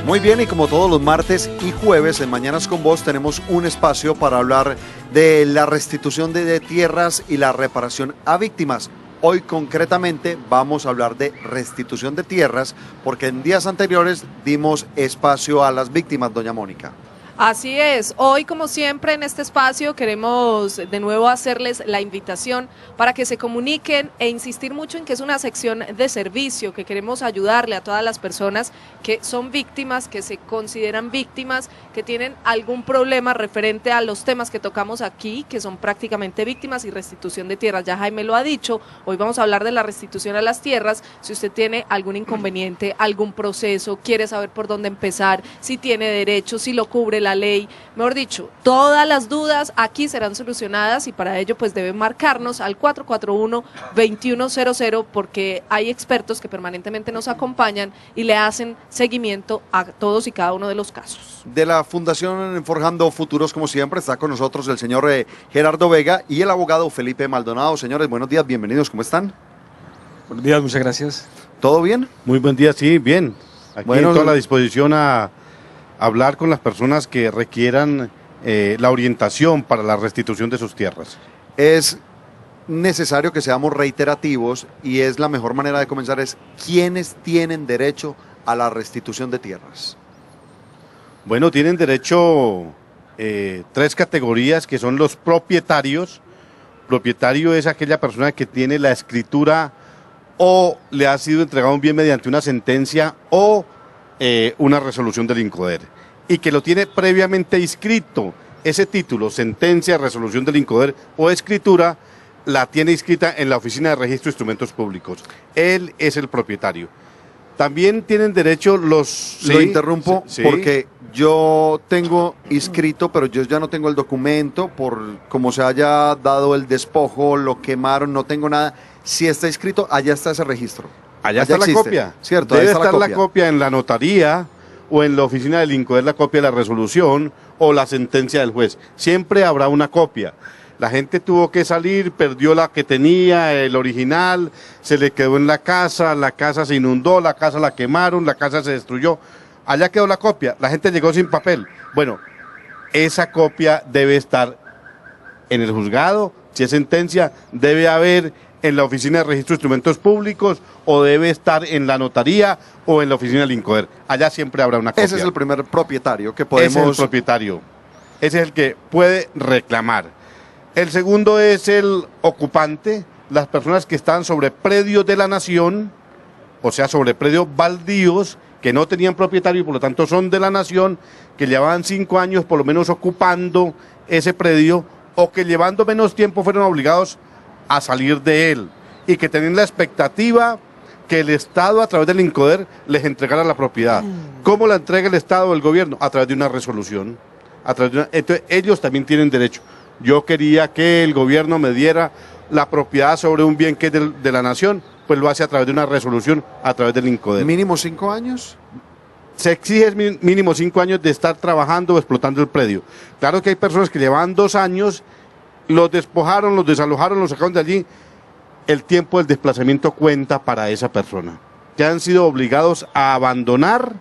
Muy bien, y como todos los martes y jueves en Mañanas con Vos tenemos un espacio para hablar de la restitución de tierras y la reparación a víctimas. Hoy concretamente vamos a hablar de restitución de tierras porque en días anteriores dimos espacio a las víctimas, doña Mónica. Así es, hoy como siempre en este espacio queremos de nuevo hacerles la invitación para que se comuniquen e insistir mucho en que es una sección de servicio, que queremos ayudarle a todas las personas que son víctimas, que se consideran víctimas, que tienen algún problema referente a los temas que tocamos aquí, que son prácticamente víctimas y restitución de tierras. Ya Jaime lo ha dicho, hoy vamos a hablar de la restitución a las tierras. Si usted tiene algún inconveniente, algún proceso, quiere saber por dónde empezar, si tiene derecho, si lo cubre la ley, mejor dicho, todas las dudas aquí serán solucionadas y para ello pues deben marcarnos al 441-2100 porque hay expertos que permanentemente nos acompañan y le hacen seguimiento a todos y cada uno de los casos. De la Fundación Forjando Futuros, como siempre, está con nosotros el señor Gerardo Vega y el abogado Felipe Maldonado. Señores, buenos días, bienvenidos, ¿cómo están? Buenos días, muchas gracias. ¿Todo bien? Muy buen día, sí, bien. Aquí bueno, toda la disposición a hablar con las personas que requieran la orientación para la restitución de sus tierras. Es necesario que seamos reiterativos y es la mejor manera de comenzar es ¿quiénes tienen derecho a la restitución de tierras? Bueno, tienen derecho tres categorías que son los propietarios. Propietario es aquella persona que tiene la escritura o le ha sido entregado un bien mediante una sentencia o una resolución del INCODER y que lo tiene previamente inscrito. Ese título, sentencia, resolución del INCODER o escritura, la tiene inscrita en la Oficina de Registro de Instrumentos Públicos. Él es el propietario. También tienen derecho los... Lo interrumpo porque yo tengo inscrito, pero yo ya no tengo el documento por como se haya dado el despojo, lo quemaron, no tengo nada. Si está inscrito, allá está ese registro. Allá está existe. la copia. Cierto, debe estar la copia en la notaría o en la oficina del INCODER, la copia de la resolución o la sentencia del juez. Siempre habrá una copia. La gente tuvo que salir, perdió la que tenía, el original, se le quedó en la casa se inundó, la casa la quemaron, la casa se destruyó. Allá quedó la copia, la gente llegó sin papel. Bueno, esa copia debe estar en el juzgado, si es sentencia, debe haber en la Oficina de Registro de Instrumentos Públicos o debe estar en la notaría o en la oficina del INCODER. Allá siempre habrá una copia. Ese es el primer propietario que podemos... Ese es el propietario. Ese es el que puede reclamar. El segundo es el ocupante, las personas que están sobre predios de la nación, o sea, sobre predios baldíos, que no tenían propietario y por lo tanto son de la nación, que llevaban 5 años por lo menos ocupando ese predio o que llevando menos tiempo fueron obligados a salir de él y que tenían la expectativa que el Estado a través del INCODER les entregara la propiedad. ¿Cómo la entrega el Estado o el gobierno? A través de una resolución. Entonces ellos también tienen derecho. Yo quería que el gobierno me diera la propiedad sobre un bien que es de la nación, pues lo hace a través de una resolución, a través del INCODER. ¿Mínimo 5 años? Se exige mínimo 5 años de estar trabajando o explotando el predio. Claro que hay personas que llevan 2 años, los despojaron, los desalojaron, los sacaron de allí. El tiempo del desplazamiento cuenta para esa persona. Que han sido obligados a abandonar,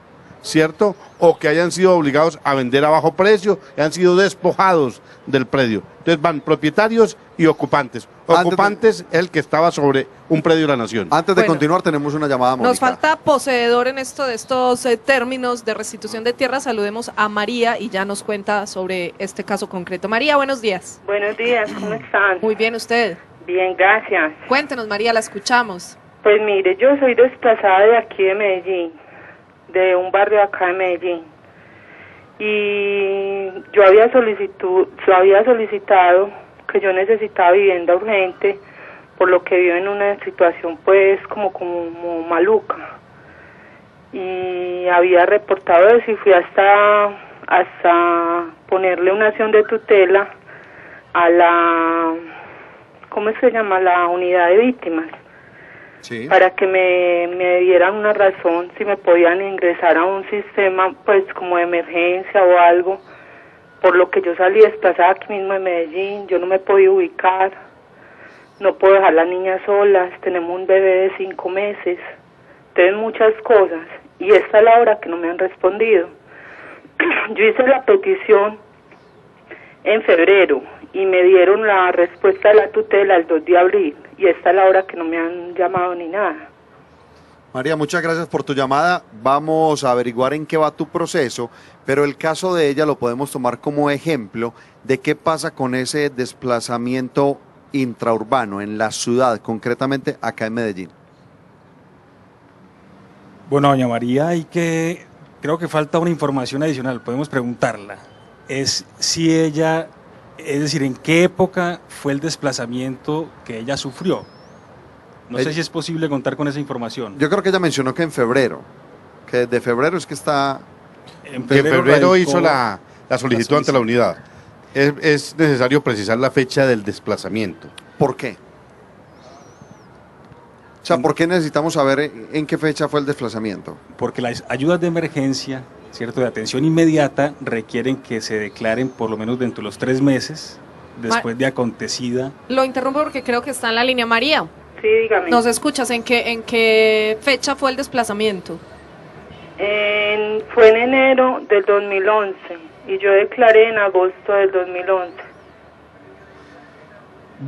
¿cierto? O que hayan sido obligados a vender a bajo precio, y han sido despojados del predio. Entonces van propietarios y ocupantes. Ocupantes es el que estaba sobre un predio de la nación. Antes de continuar tenemos una llamada, Mónica. Nos falta poseedor en estos términos de restitución de tierra. Saludemos a María y ya nos cuenta sobre este caso concreto. María, buenos días. Buenos días, ¿cómo están? Muy bien, ¿usted? Bien, gracias. Cuéntenos, María, la escuchamos. Pues mire, yo soy desplazada de aquí de Medellín, de un barrio acá de Medellín. Y yo había solicitado que yo necesitaba vivienda urgente, por lo que vivo en una situación pues como maluca. Y había reportado eso y fui hasta ponerle una acción de tutela a la, ¿cómo se llama? La unidad de víctimas. Sí. Para que me dieran una razón si me podían ingresar a un sistema pues como de emergencia o algo, por lo que yo salí desplazada aquí mismo de Medellín. Yo no me podía ubicar, no puedo dejar a las niñas solas, tenemos un bebé de 5 meses, entonces muchas cosas, y esta es la hora que no me han respondido. Yo hice la petición en febrero y me dieron la respuesta de la tutela el 2 de abril y esta es la hora que no me han llamado ni nada. María, muchas gracias por tu llamada. Vamos a averiguar en qué va tu proceso, pero el caso de ella lo podemos tomar como ejemplo de qué pasa con ese desplazamiento intraurbano en la ciudad, concretamente acá en Medellín. Bueno, doña María, creo que falta una información adicional, podemos preguntarla. Es si ella, es decir, en qué época fue el desplazamiento que ella sufrió. No sé si es posible contar con esa información. Yo creo que ella mencionó que en febrero, que desde febrero es que está... En febrero hizo la solicitud ante la unidad. Es necesario precisar la fecha del desplazamiento. ¿Por qué? O sea, ¿por qué necesitamos saber en qué fecha fue el desplazamiento? Porque las ayudas de emergencia, ¿cierto?, de atención inmediata, requieren que se declaren por lo menos dentro de los 3 meses después de acontecida. Lo interrumpo porque creo que está en la línea. María, Sí, dígame. ¿nos escuchas? ¿En qué fecha fue el desplazamiento? Fue en enero del 2011 y yo declaré en agosto del 2011.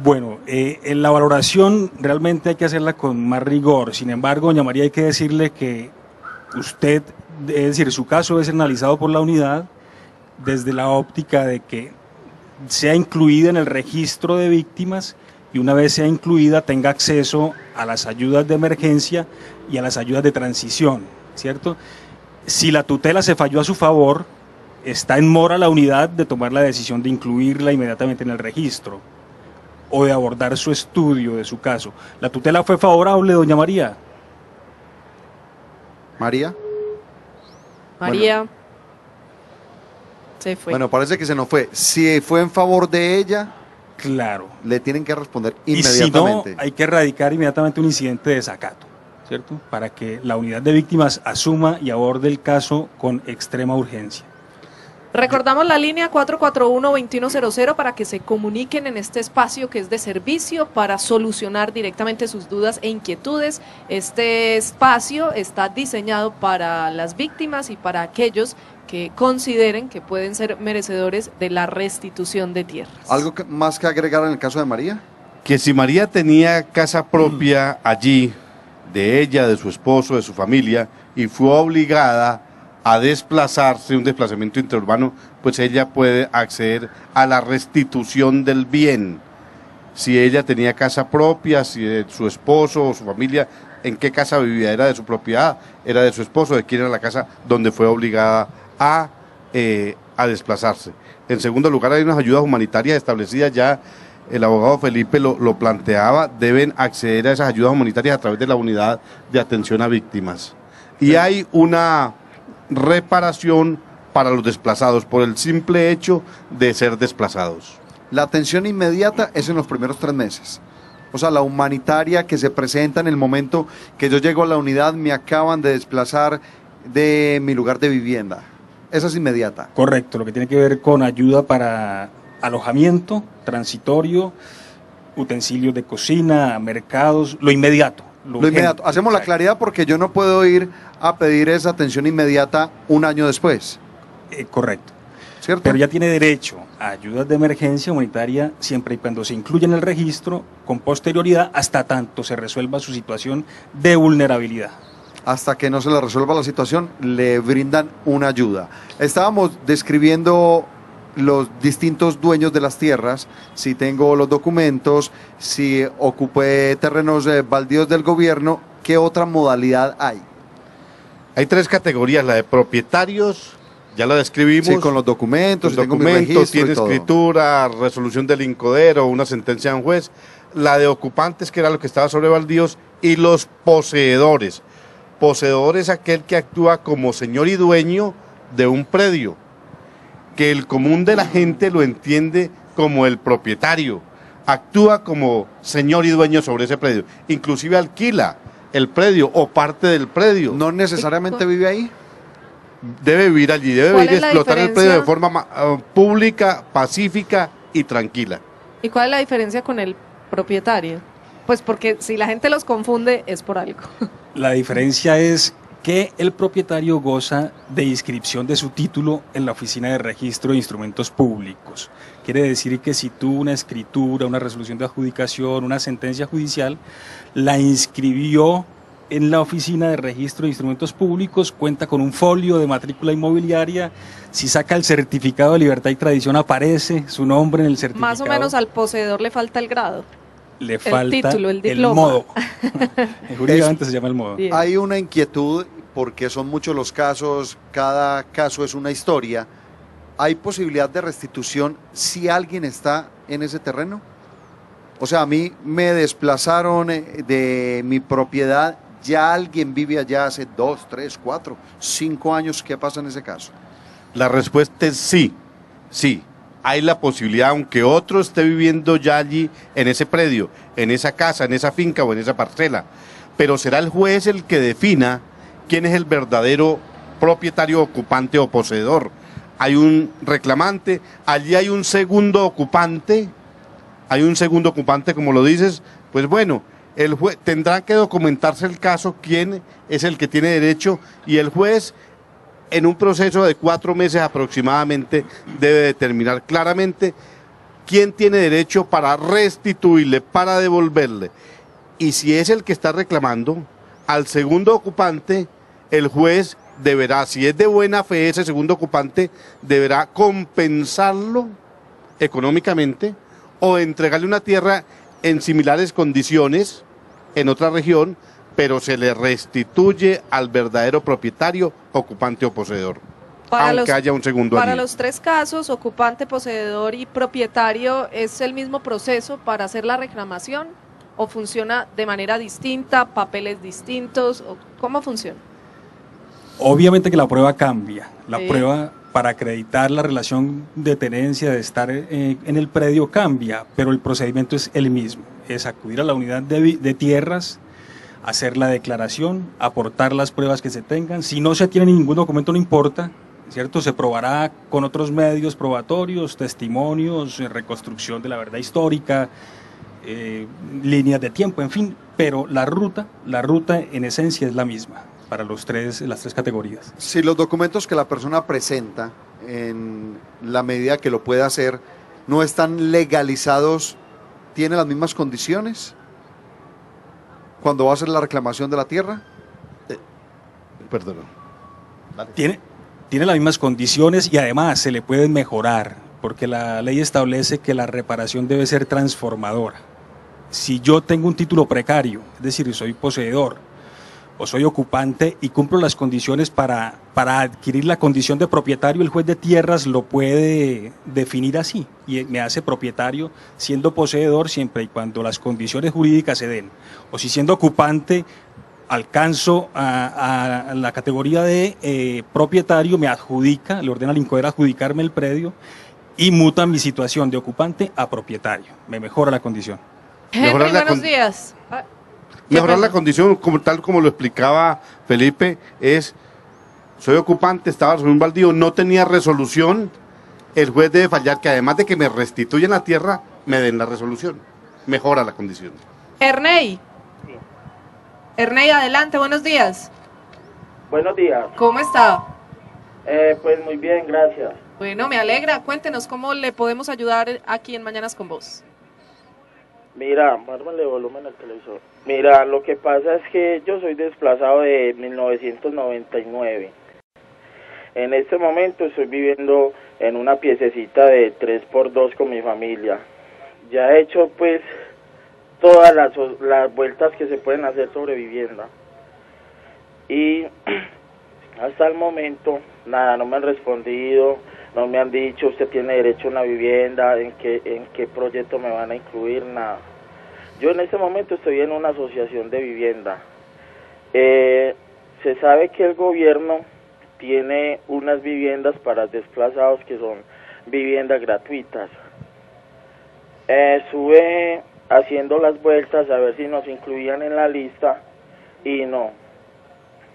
Bueno, en la valoración realmente hay que hacerla con más rigor. Sin embargo, doña María, hay que decirle que usted, es decir, su caso debe ser analizado por la unidad desde la óptica de que sea incluida en el registro de víctimas y una vez sea incluida tenga acceso a las ayudas de emergencia y a las ayudas de transición, ¿cierto? Si la tutela se falló a su favor, está en mora la unidad de tomar la decisión de incluirla inmediatamente en el registro o de abordar su estudio de su caso. ¿La tutela fue favorable, doña María? María. María. Se fue. Bueno, parece que se nos fue. Si fue en favor de ella, Claro. le tienen que responder Y si inmediatamente. no, hay que erradicar inmediatamente un incidente de desacato, ¿cierto? Para que la unidad de víctimas asuma y aborde el caso con extrema urgencia. Recordamos la línea 441-2100 para que se comuniquen en este espacio que es de servicio para solucionar directamente sus dudas e inquietudes. Este espacio está diseñado para las víctimas y para aquellos que consideren que pueden ser merecedores de la restitución de tierras. ¿Algo más que agregar en el caso de María? Que si María tenía casa propia allí, de ella, de su esposo, de su familia, y fue obligada a desplazarse, un desplazamiento interurbano, pues ella puede acceder a la restitución del bien. Si ella tenía casa propia, si de su esposo o su familia, ¿en qué casa vivía? ¿Era de su propiedad? ¿Era de su esposo? ¿De quién era la casa donde fue obligada a desplazarse? En segundo lugar, hay unas ayudas humanitarias establecidas ya, el abogado Felipe lo planteaba, deben acceder a esas ayudas humanitarias a través de la unidad de atención a víctimas. Y hay una reparación para los desplazados por el simple hecho de ser desplazados. La atención inmediata es en los primeros 3 meses. O sea, la humanitaria que se presenta en el momento que yo llego a la unidad, me acaban de desplazar de mi lugar de vivienda. Esa es inmediata. Correcto, lo que tiene que ver con ayuda para alojamiento, transitorio, utensilios de cocina, mercados, lo inmediato. Lo inmediato. Hacemos la claridad porque yo no puedo ir a pedir esa atención inmediata un año después. Correcto. ¿Cierto? Pero ya tiene derecho a ayudas de emergencia humanitaria siempre y cuando se incluya en el registro con posterioridad hasta tanto se resuelva su situación de vulnerabilidad. Hasta que no se le resuelva la situación, le brindan una ayuda. Estábamos describiendo los distintos dueños de las tierras, si tengo los documentos, si ocupé terrenos baldíos del gobierno, ¿qué otra modalidad hay? Hay 3 categorías, la de propietarios, ya la describimos. Sí, con los documentos, Los si tengo mi documentos, registro tiene y todo. escritura, resolución del INCODER o una sentencia de un juez. La de ocupantes, que era lo que estaba sobre baldíos, y los poseedores. Poseedor es aquel que actúa como señor y dueño de un predio, que el común de la gente lo entiende como el propietario. Actúa como señor y dueño sobre ese predio. Inclusive alquila el predio o parte del predio. ¿No necesariamente vive ahí? Debe vivir allí, debe ¿Cuál vivir y es la explotar el predio de diferencia? forma pública, pacífica y tranquila. ¿Y cuál es la diferencia con el propietario? Pues porque si la gente los confunde es por algo. La diferencia es que el propietario goza de inscripción de su título en la Oficina de Registro de Instrumentos Públicos. Quiere decir que si tuvo una escritura, una resolución de adjudicación, una sentencia judicial, la inscribió en la Oficina de Registro de Instrumentos Públicos, cuenta con un folio de matrícula inmobiliaria, si saca el certificado de libertad y tradición aparece su nombre en el certificado. Más o menos al poseedor le falta el grado. Le falta título, el el diploma. modo. Jurídicamente se llama el modo. Bien. Hay una inquietud, porque son muchos los casos, cada caso es una historia. ¿Hay posibilidad de restitución si alguien está en ese terreno? O sea, a mí me desplazaron de mi propiedad, ya alguien vive allá hace 2, 3, 4, 5 años. ¿Qué pasa en ese caso? La respuesta es sí, sí. Hay la posibilidad, aunque otro esté viviendo ya allí, en ese predio, en esa casa, en esa finca o en esa parcela, pero será el juez el que defina quién es el verdadero propietario, ocupante o poseedor. Hay un reclamante, allí hay un segundo ocupante, como lo dices, pues bueno, el juez tendrá que documentarse el caso, quién es el que tiene derecho, y el juez, en un proceso de 4 meses aproximadamente, debe determinar claramente quién tiene derecho para restituirle, para devolverle. Y si es el que está reclamando, al segundo ocupante, el juez deberá, si es de buena fe ese segundo ocupante, deberá compensarlo económicamente o entregarle una tierra en similares condiciones en otra región, pero se le restituye al verdadero propietario, ocupante o poseedor, aunque haya un segundo Para allí. los 3 casos, ocupante, poseedor y propietario, ¿es el mismo proceso para hacer la reclamación o funciona de manera distinta, papeles distintos? O ¿cómo funciona? Obviamente que la prueba cambia. La Sí. prueba para acreditar la relación de tenencia, de estar en el predio, cambia, pero el procedimiento es el mismo. Es acudir a la unidad de tierras, hacer la declaración, aportar las pruebas que se tengan. Si no se tiene ningún documento, no importa, ¿cierto? Se probará con otros medios probatorios, testimonios, reconstrucción de la verdad histórica, líneas de tiempo, en fin, pero la ruta en esencia es la misma para las 3 categorías. Si los documentos que la persona presenta, en la medida que lo pueda hacer, no están legalizados, ¿tiene las mismas condiciones cuando va a hacer la reclamación de la tierra? Perdón. Tiene las mismas condiciones y además se le pueden mejorar, porque la ley establece que la reparación debe ser transformadora. Si yo tengo un título precario, es decir, soy poseedor o soy ocupante y cumplo las condiciones para adquirir la condición de propietario, el juez de tierras lo puede definir así y me hace propietario siendo poseedor siempre y cuando las condiciones jurídicas se den. O si siendo ocupante alcanzo a la categoría de propietario, me adjudica, le ordena al INCODER adjudicarme el predio y muta mi situación de ocupante a propietario, me mejora la condición. Henry, buenos días. Mejorar la condición, tal como lo explicaba Felipe, es, soy ocupante, estaba sobre un baldío, no tenía resolución, el juez debe fallar que además de que me restituyan la tierra, me den la resolución. Mejora la condición. Ernei. Ernei, adelante, buenos días. Buenos días. ¿Cómo está? Pues muy bien, gracias. Bueno, me alegra. Cuéntenos cómo le podemos ayudar aquí en Mañanas con Vos. Mira, bárbale volumen al televisor. Mira, lo que pasa es que yo soy desplazado de 1999. En este momento estoy viviendo en una piececita de 3x2 con mi familia. Ya he hecho pues todas las vueltas que se pueden hacer sobre vivienda. Y hasta el momento, nada, no me han respondido, no me han dicho, usted tiene derecho a una vivienda, en qué proyecto me van a incluir, nada. Yo en este momento estoy en una asociación de vivienda. Se sabe que el gobierno tiene unas viviendas para desplazados que son viviendas gratuitas. Estuve haciendo las vueltas a ver si nos incluían en la lista y no.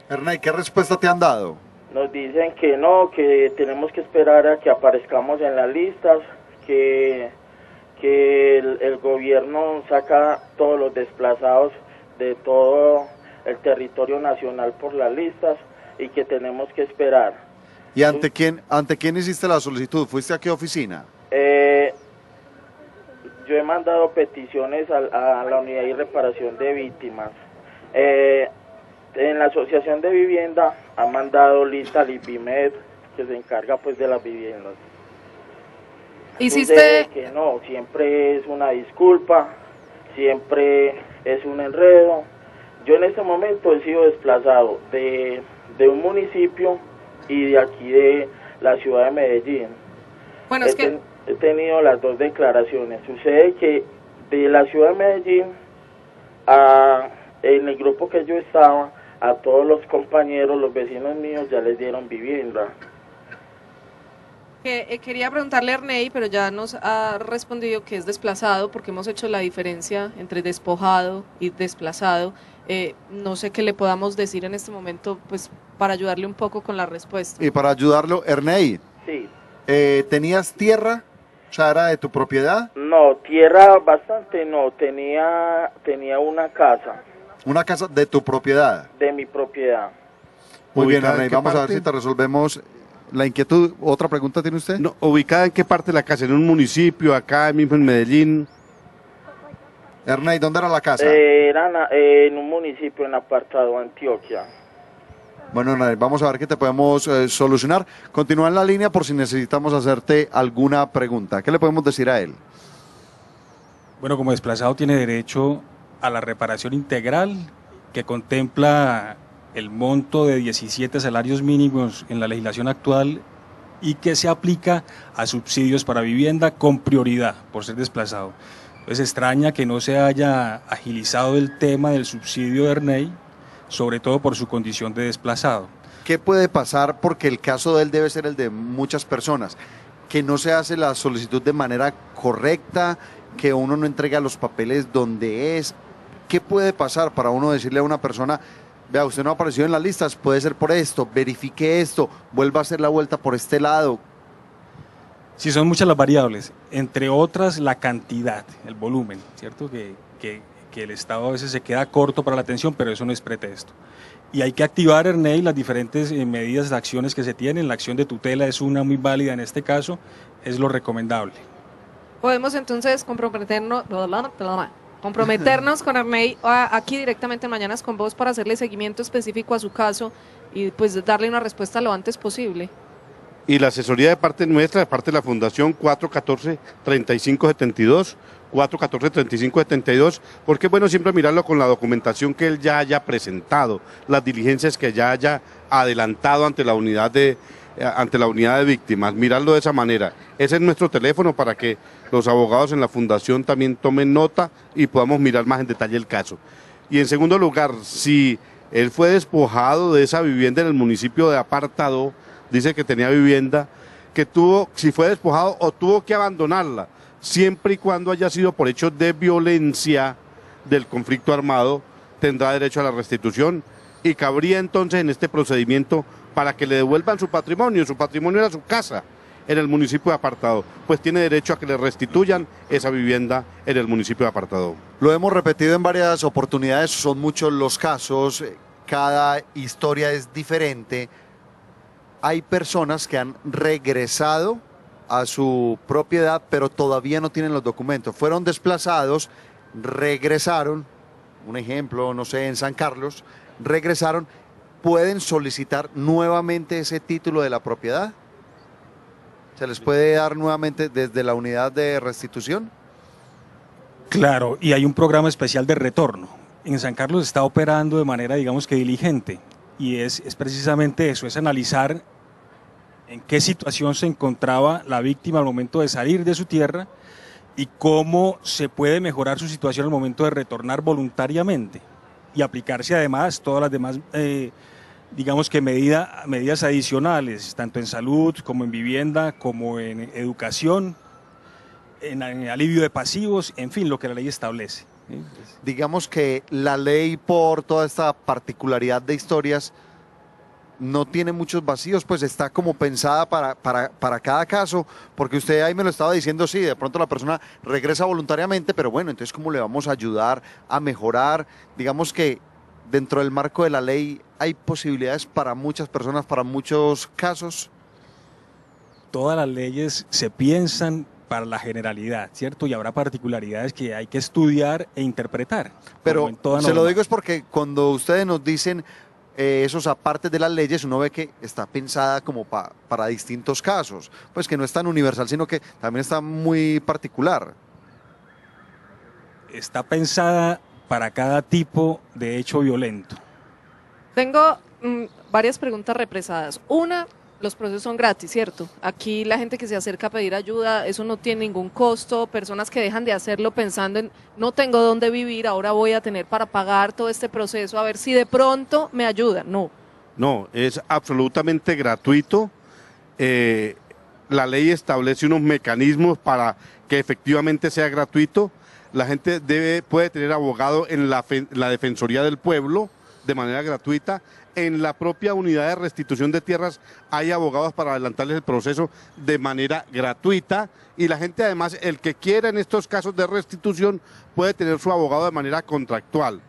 Ernei, ¿qué respuesta te han dado? Nos dicen que no, que tenemos que esperar a que aparezcamos en las listas, que el gobierno saca todos los desplazados de todo el territorio nacional por las listas y que tenemos que esperar. ¿Y ante quién hiciste la solicitud? ¿Fuiste a qué oficina? Yo he mandado peticiones a la unidad y reparación de víctimas. En la asociación de vivienda ha mandado lista al IPIMED, que se encarga pues de las viviendas. ¿Hiciste? Que no, siempre es una disculpa, siempre es un enredo. Yo en este momento he sido desplazado de un municipio y de aquí de la ciudad de Medellín. Bueno, es que He tenido las dos declaraciones. Sucede que de la ciudad de Medellín, en el grupo que yo estaba, a todos los compañeros, los vecinos míos, ya les dieron vivienda. quería preguntarle a Ernei, pero ya nos ha respondido que es desplazado, porque hemos hecho la diferencia entre despojado y desplazado. No sé qué le podamos decir en este momento, pues, para ayudarle un poco con la respuesta. Y para ayudarlo, Ernei, Sí. ¿tenías tierra? O sea, ¿era de tu propiedad? No, tierra bastante no, tenía una casa Una casa de tu propiedad. de mi propiedad. Muy bien, ¿Ubicada en Ernei, qué vamos a ver parte? si te resolvemos la inquietud. ¿Otra pregunta tiene usted? No, ¿ubicada en qué parte de la casa? ¿En un municipio, acá mismo en Medellín? Ernei, ¿dónde era la casa? En un municipio en Apartado, Antioquia. Bueno, Ernei, vamos a ver qué te podemos solucionar. Continúa en la línea por si necesitamos hacerte alguna pregunta. ¿Qué le podemos decir a él? Bueno, como desplazado tiene derecho a la reparación integral que contempla el monto de 17 salarios mínimos en la legislación actual y que se aplica a subsidios para vivienda con prioridad por ser desplazado. Entonces extraña que no se haya agilizado el tema del subsidio de Ernei, sobre todo por su condición de desplazado. ¿Qué puede pasar? Porque el caso de él debe ser el de muchas personas, que no se hace la solicitud de manera correcta, que uno no entrega los papeles donde es. ¿Qué puede pasar para uno decirle a una persona, vea, usted no ha aparecido en las listas, puede ser por esto, verifique esto, vuelva a hacer la vuelta por este lado? Sí, son muchas las variables, entre otras la cantidad, el volumen, ¿cierto? Que el Estado a veces se queda corto para la atención, pero eso no es pretexto. Y hay que activar, Ernei, las diferentes medidas de acciones que se tienen. La acción de tutela es una muy válida en este caso, es lo recomendable. Podemos entonces comprometernos con Ernei aquí directamente en Mañanas con Vos para hacerle seguimiento específico a su caso y pues darle una respuesta lo antes posible. Y la asesoría de parte nuestra, de parte de la Fundación 414-3572, 414-3572, porque es bueno siempre mirarlo con la documentación que él ya haya presentado, las diligencias que ya haya adelantado ante la unidad de víctimas, mirarlo de esa manera. Ese es nuestro teléfono para que los abogados en la Fundación también tomen nota y podamos mirar más en detalle el caso. Y en segundo lugar, si él fue despojado de esa vivienda en el municipio de Apartado, dice que tenía vivienda, si fue despojado o tuvo que abandonarla, siempre y cuando haya sido por hechos de violencia del conflicto armado, tendrá derecho a la restitución y cabría entonces en este procedimiento para que le devuelvan su patrimonio era su casa en el municipio de Apartado, pues tiene derecho a que le restituyan esa vivienda en el municipio de Apartado. Lo hemos repetido en varias oportunidades, son muchos los casos, cada historia es diferente. Hay personas que han regresado a su propiedad, pero todavía no tienen los documentos. Fueron desplazados, regresaron, un ejemplo, no sé, en San Carlos, regresaron, ¿pueden solicitar nuevamente ese título de la propiedad? ¿Se les puede dar nuevamente desde la unidad de restitución? Claro, y hay un programa especial de retorno. En San Carlos está operando de manera, digamos que diligente, y es precisamente eso, es analizar en qué situación se encontraba la víctima al momento de salir de su tierra y cómo se puede mejorar su situación al momento de retornar voluntariamente y aplicarse además todas las demás, digamos que medidas adicionales, tanto en salud como en vivienda, como en educación, en alivio de pasivos, en fin, lo que la ley establece. Digamos que la ley, por toda esta particularidad de historias, no tiene muchos vacíos, pues está como pensada para cada caso, porque usted ahí me lo estaba diciendo, sí, de pronto la persona regresa voluntariamente, pero bueno, entonces ¿cómo le vamos a ayudar a mejorar? Digamos que dentro del marco de la ley hay posibilidades para muchas personas, para muchos casos. Todas las leyes se piensan para la generalidad, ¿cierto? Y habrá particularidades que hay que estudiar e interpretar. Pero en toda se lo norma. digo es porque cuando ustedes nos dicen esos apartes de las leyes, uno ve que está pensada como para distintos casos, pues que no es tan universal, sino que también está muy particular. Está pensada para cada tipo de hecho violento. Tengo varias preguntas represadas. Una, los procesos son gratis, ¿cierto? Aquí la gente que se acerca a pedir ayuda, eso no tiene ningún costo. Personas que dejan de hacerlo pensando en no tengo dónde vivir, ahora voy a tener para pagar todo este proceso, a ver si de pronto me ayudan. No. No, es absolutamente gratuito. La ley establece unos mecanismos para que efectivamente sea gratuito. La gente puede tener abogado en la Defensoría del Pueblo de manera gratuita. En la propia unidad de restitución de tierras hay abogados para adelantarles el proceso de manera gratuita, y la gente además, el que quiera en estos casos de restitución, puede tener su abogado de manera contractual.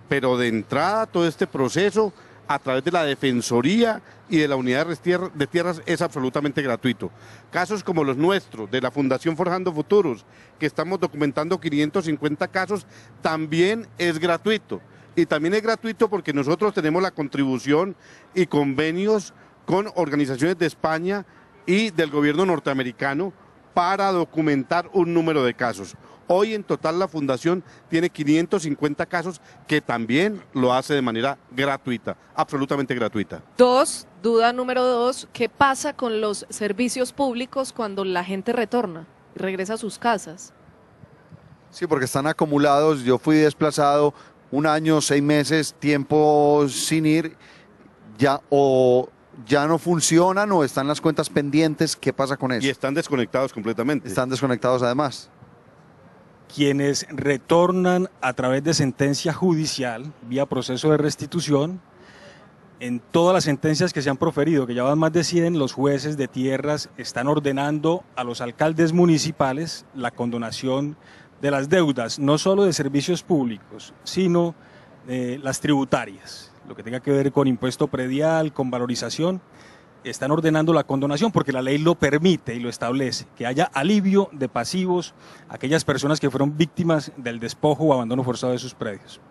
Pero de entrada todo este proceso a través de la Defensoría y de la unidad de tierras es absolutamente gratuito. Casos como los nuestros, de la Fundación Forjando Futuros, que estamos documentando 550 casos, también es gratuito. Y también es gratuito porque nosotros tenemos la contribución y convenios con organizaciones de España y del gobierno norteamericano para documentar un número de casos. Hoy en total la Fundación tiene 550 casos que también lo hace de manera gratuita, absolutamente gratuita. Duda número 2, ¿qué pasa con los servicios públicos cuando la gente retorna y regresa a sus casas? Sí, porque están acumulados. Yo fui desplazado 1 año, 6 meses, tiempo sin ir, ya no funcionan o están las cuentas pendientes. ¿Qué pasa con eso? Y están desconectados completamente. Están desconectados además. Quienes retornan a través de sentencia judicial, vía proceso de restitución, en todas las sentencias que se han proferido, que ya van más de 100, los jueces de tierras están ordenando a los alcaldes municipales la condonación de las deudas, no solo de servicios públicos, sino las tributarias, lo que tenga que ver con impuesto predial, con valorización. Están ordenando la condonación porque la ley lo permite y lo establece, que haya alivio de pasivos a aquellas personas que fueron víctimas del despojo o abandono forzado de sus predios.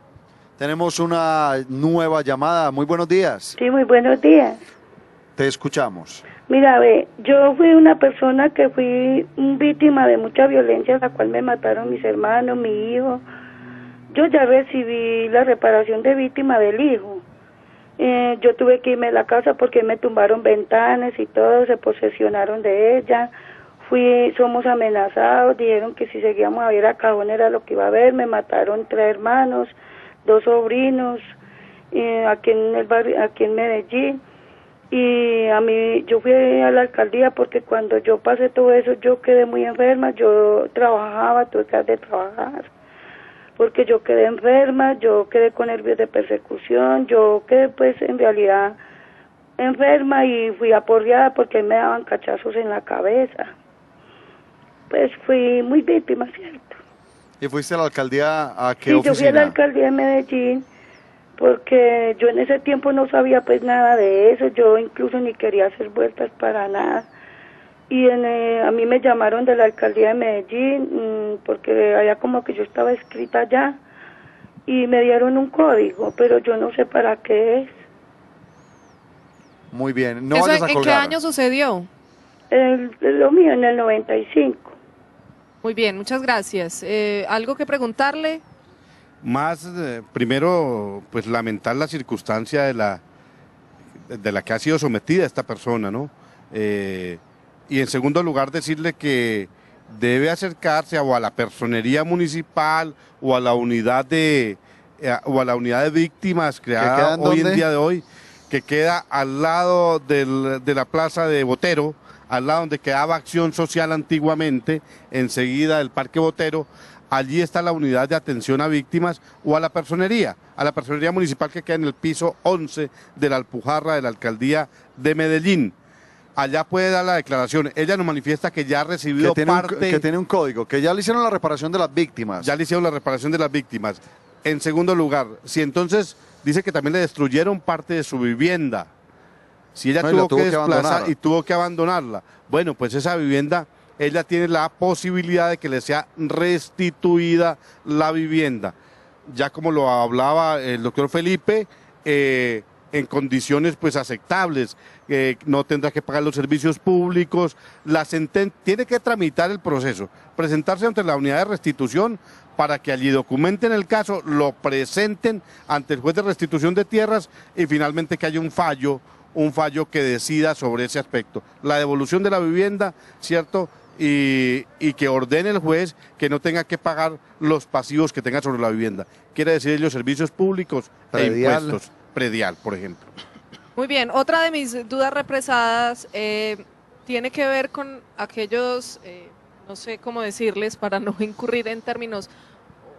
Tenemos una nueva llamada. Muy buenos días. Sí, muy buenos días. Te escuchamos. Mira, yo fui una persona que fui víctima de mucha violencia, la cual me mataron mis hermanos, mi hijo. Yo ya recibí la reparación de víctima del hijo. Yo tuve que irme a la casa porque me tumbaron ventanas y todo, se posesionaron de ella. Somos amenazados, dijeron que si seguíamos a ver a Cajón era lo que iba a haber. Me mataron 3 hermanos, 2 sobrinos, aquí en el barrio, aquí en Medellín. Y yo fui a la alcaldía porque cuando yo pasé todo eso yo quedé muy enferma. Yo trabajaba, tuve que dejar de trabajar porque yo quedé enferma, yo quedé con nervios de persecución, yo quedé pues en realidad enferma y fui aporreada porque me daban cachazos en la cabeza. Pues fui muy víctima, ¿cierto? ¿Y fuiste a la alcaldía a qué sí, oficina? Yo fui a la alcaldía de Medellín porque yo en ese tiempo no sabía pues nada de eso, yo incluso ni quería hacer vueltas para nada. Y a mí me llamaron de la alcaldía de Medellín porque allá como que yo estaba escrita allá y me dieron un código, pero yo no sé para qué es. Muy bien, no ¿Eso vayas a en colgar. qué año sucedió? Lo mío en el 95. Muy bien, muchas gracias. ¿Algo que preguntarle? Más, primero, pues lamentar la circunstancia de la que ha sido sometida esta persona, ¿no? Y en segundo lugar, decirle que debe acercarse o a la personería municipal o a la unidad de víctimas creada hoy en día de hoy, que queda al lado de la plaza de Botero, al lado donde quedaba Acción Social antiguamente, enseguida del Parque Botero. Allí está la unidad de atención a víctimas, o a la personería municipal que queda en el piso 11 de la Alpujarra de la Alcaldía de Medellín. Allá puede dar la declaración. Ella nos manifiesta que ya ha recibido que tiene un código, que ya le hicieron la reparación de las víctimas. Ya le hicieron la reparación de las víctimas. En segundo lugar, si entonces dice que también le destruyeron parte de su vivienda. Si ella No, y tuvo la tuvo que que desplazar abandonar. y tuvo que abandonarla, bueno, pues esa vivienda, ella tiene la posibilidad de que le sea restituida la vivienda. Ya como lo hablaba el doctor Felipe, en condiciones pues aceptables, no tendrá que pagar los servicios públicos, tiene que tramitar el proceso, presentarse ante la unidad de restitución para que allí documenten el caso, lo presenten ante el juez de restitución de tierras y finalmente que haya un fallo que decida sobre ese aspecto. La devolución de la vivienda, ¿cierto? Y que ordene el juez que no tenga que pagar los pasivos que tenga sobre la vivienda. Quiere decir los servicios públicos Predial. e impuestos. Predial, por ejemplo. Muy bien, otra de mis dudas represadas tiene que ver con aquellos, no sé cómo decirles para no incurrir en términos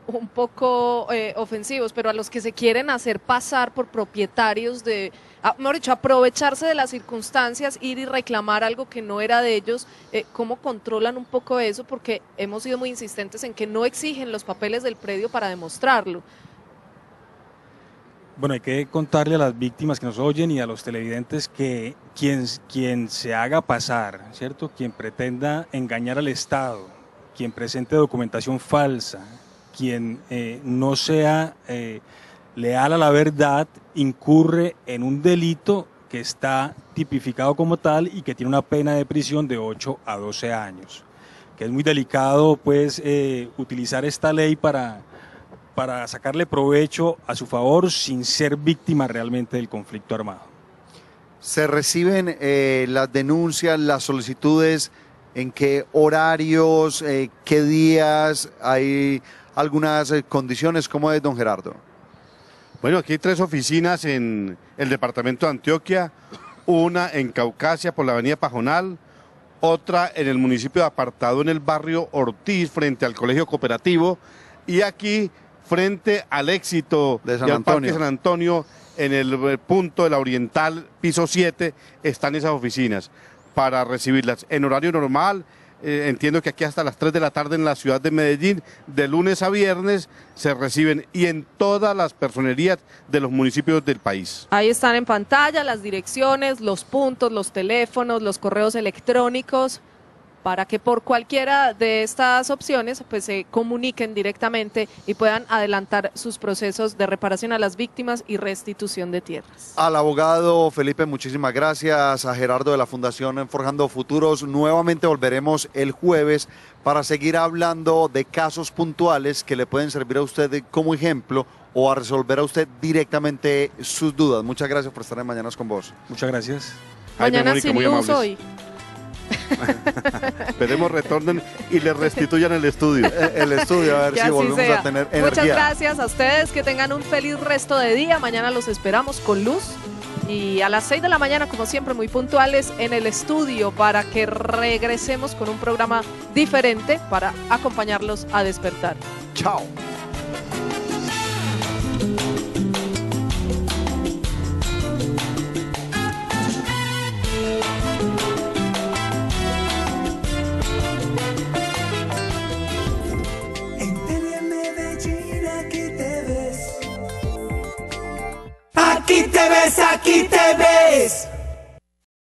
un poco ofensivos, pero a los que se quieren hacer pasar por propietarios mejor dicho, aprovecharse de las circunstancias, ir y reclamar algo que no era de ellos. ¿Cómo controlan un poco eso? Porque hemos sido muy insistentes en que no exigen los papeles del predio para demostrarlo. Bueno, hay que contarle a las víctimas que nos oyen y a los televidentes que quien se haga pasar, ¿cierto? Quien pretenda engañar al Estado, quien presente documentación falsa, quien no sea leal a la verdad, incurre en un delito que está tipificado como tal y que tiene una pena de prisión de 8 a 12 años. Que es muy delicado, pues, utilizar esta ley para sacarle provecho a su favor sin ser víctima realmente del conflicto armado. ¿Se reciben las denuncias, las solicitudes? ¿En qué horarios, qué días? ¿Hay algunas condiciones? ¿Cómo es, don Gerardo? Bueno, aquí hay 3 oficinas en el departamento de Antioquia, una en Caucasia por la avenida Pajonal, otra en el municipio de Apartado en el barrio Ortiz frente al colegio cooperativo y aquí frente al Éxito de San y al Antonio. Parque San Antonio en el punto de la Oriental, piso 7, están esas oficinas para recibirlas en horario normal. Entiendo que aquí hasta las 3 de la tarde en la ciudad de Medellín, de lunes a viernes, se reciben y en todas las personerías de los municipios del país. Ahí están en pantalla las direcciones, los puntos, los teléfonos, los correos electrónicos, para que por cualquiera de estas opciones pues se comuniquen directamente y puedan adelantar sus procesos de reparación a las víctimas y restitución de tierras. Al abogado Felipe, muchísimas gracias. A Gerardo de la Fundación Forjando Futuros. Nuevamente volveremos el jueves para seguir hablando de casos puntuales que le pueden servir a usted como ejemplo o a resolver a usted directamente sus dudas. Muchas gracias por estar en Mañanas con Vos. Muchas gracias. Mañana Mónica, sin muy luz amables. hoy. Esperemos retornen y le restituyan el estudio. El estudio, a ver Que si así volvemos sea. a tener Muchas energía. gracias a ustedes, que tengan un feliz resto de día. Mañana los esperamos con luz y a las 6 de la mañana, como siempre, muy puntuales en el estudio para que regresemos con un programa diferente para acompañarlos a despertar. Chao. Aquí te ves, aquí te ves.